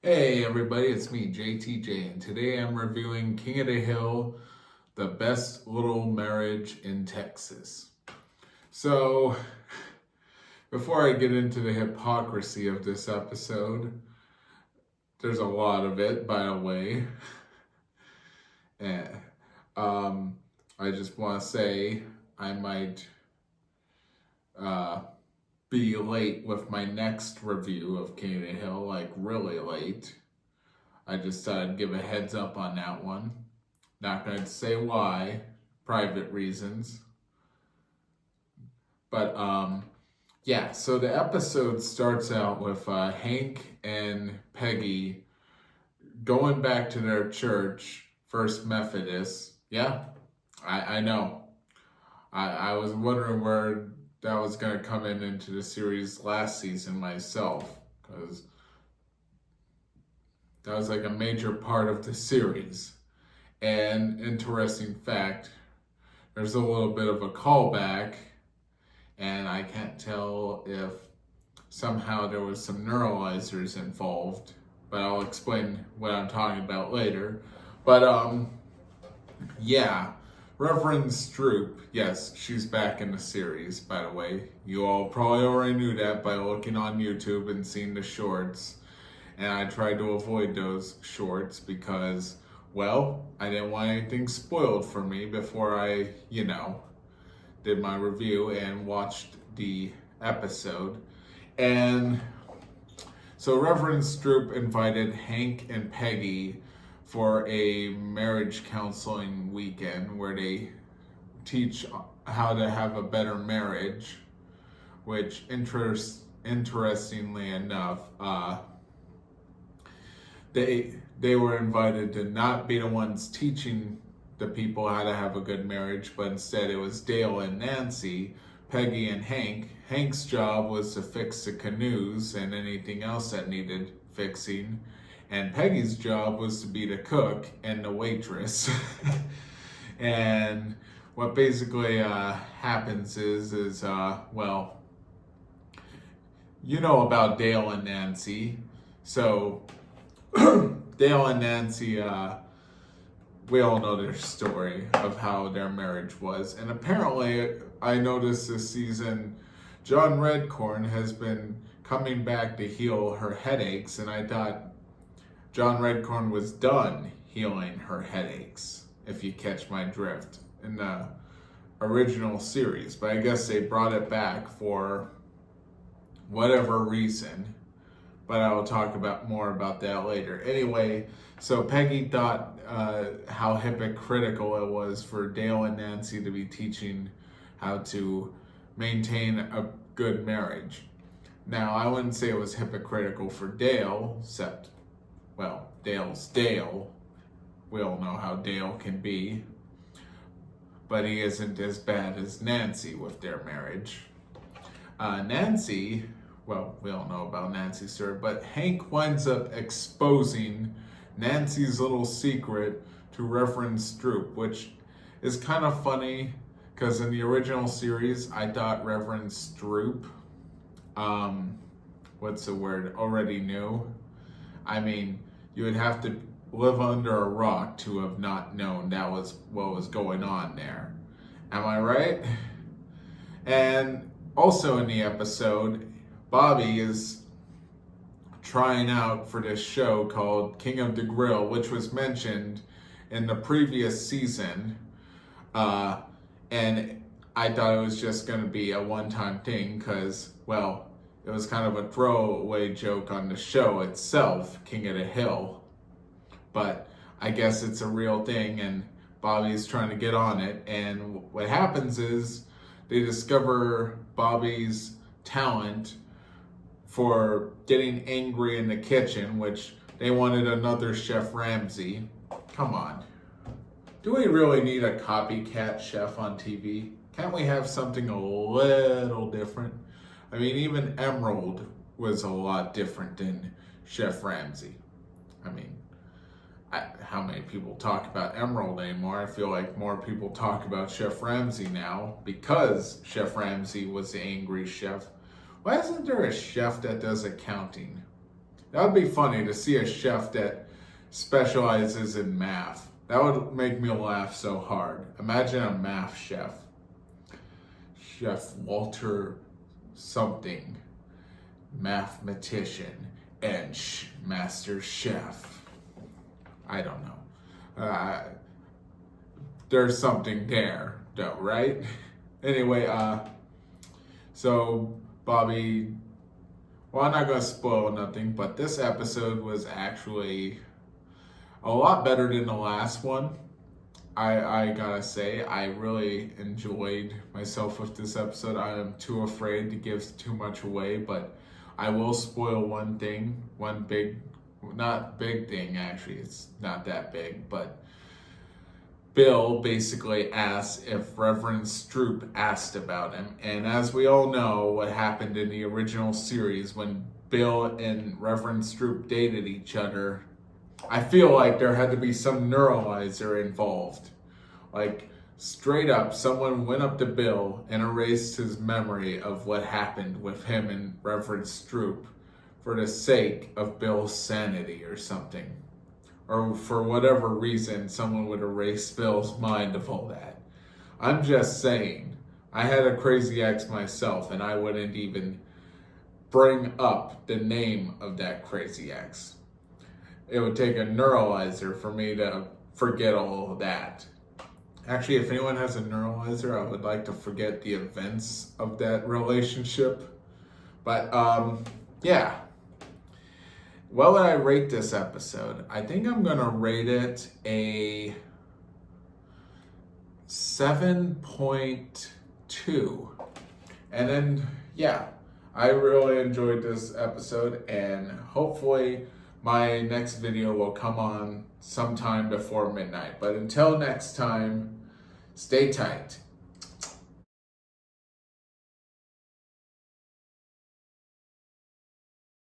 Hey everybody, it's me, JTJ, and today I'm reviewing King of the Hill, the best little marriage in Texas. So, before I get into the hypocrisy of this episode, there's a lot of it, by the way. And, um, I just want to say I might uh, be late with my next review of King of the Hill, like really late. I just thought I'd give a heads up on that one. Not going to say why, private reasons. But yeah, so the episode starts out with Hank and Peggy going back to their church, First Methodist. Yeah, I know. I was wondering where that was going to come into the series last season myself, because that was like a major part of the series. And interesting fact, there's a little bit of a callback, and I can't tell if somehow there was some neuralizers involved, but I'll explain what I'm talking about later. But yeah, Reverend Stroop, yes, she's back in the series, by the way. You all probably already knew that by looking on YouTube and seeing the shorts. And I tried to avoid those shorts because, well, I didn't want anything spoiled for me before I, did my review and watched the episode. And so Reverend Stroop invited Hank and Peggy for a marriage counseling weekend where they teach how to have a better marriage, which interestingly enough, they were invited to not be the ones teaching the people how to have a good marriage, but instead it was Dale and Nancy, Peggy and Hank. Hank's job was to fix the canoes and anything else that needed fixing, and Peggy's job was to be the cook and the waitress. And what basically happens is well, you know about Dale and Nancy, so Dale and Nancy, we all know their story of how their marriage was. And apparently, I noticed this season, John Redcorn has been coming back to heal her headaches. And I thought John Redcorn was done healing her headaches, if you catch my drift, in the original series. But I guess they brought it back for whatever reason, but I will talk about more about that later. Anyway, so Peggy thought how hypocritical it was for Dale and Nancy to be teaching how to maintain a good marriage. Now, I wouldn't say it was hypocritical for Dale, except, well, Dale's Dale. We all know how Dale can be, but he isn't as bad as Nancy with their marriage. Nancy, well, we all know about Nancy's story, but Hank winds up exposing Nancy's little secret to Reverend Stroop, which is kind of funny because in the original series, I thought Reverend Stroop, what's the word, already knew. I mean, you would have to live under a rock to have not known that was what was going on there. Am I right? And also in the episode, Bobby is trying out for this show called King of the Grill, which was mentioned in the previous season. And I thought it was just going to be a one-time thing because, well, it was kind of a throwaway joke on the show itself, King of the Hill. But I guess it's a real thing, and Bobby's trying to get on it. And what happens is they discover Bobby's talent for getting angry in the kitchen, which they wanted another Chef Ramsay. Come on. Do we really need a copycat chef on TV? Can't we have something a little different? I mean, even Emerald was a lot different than Chef Ramsay. I mean, how many people talk about Emerald anymore? I feel like more people talk about Chef Ramsay now because Chef Ramsay was the angry chef. Why isn't there a chef that does accounting? That would be funny to see a chef that specializes in math. That would make me laugh so hard. Imagine a math chef. Chef Walter something, mathematician and master chef. I don't know. There's something there, though, right? Anyway, so Bobby, well, I'm not going to spoil nothing, but this episode was actually a lot better than the last one. I gotta say, I really enjoyed myself with this episode. I am too afraid to give too much away, but I will spoil one thing, one big, not big thing actually, it's not that big, but Bill basically asked if Reverend Stroop asked about him. And as we all know, what happened in the original series when Bill and Reverend Stroop dated each other, I feel like there had to be some neuralizer involved. Like, straight up, someone went up to Bill and erased his memory of what happened with him and Reverend Stroop for the sake of Bill's sanity or something. Or for whatever reason, someone would erase Bill's mind of all that. I'm just saying, I had a crazy ex myself, and I wouldn't even bring up the name of that crazy ex. It would take a neuralizer for me to forget all of that. Actually, if anyone has a neuralizer, I would like to forget the events of that relationship. But, yeah. What would I rate this episode? I think I'm going to rate it a 7.2. And then, yeah, I really enjoyed this episode, and hopefully my next video will come on sometime before midnight. But until next time, stay tight.